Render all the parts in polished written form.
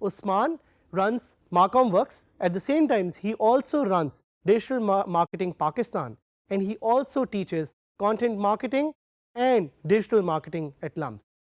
Usman runs Marcom Works. At the same time, he also runs Digital Marketing Pakistan, and he also teaches content marketing and digital marketing at LUMS.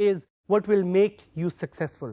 is what will make you successful.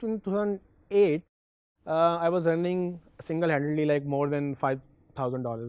2008 I was earning single handedly like more than $5,000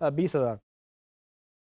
20,000.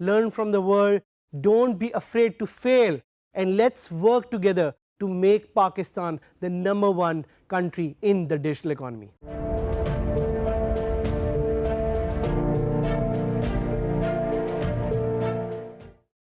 learn from the world, don't be afraid to fail, and let's work together to make Pakistan the #1 country in the digital economy.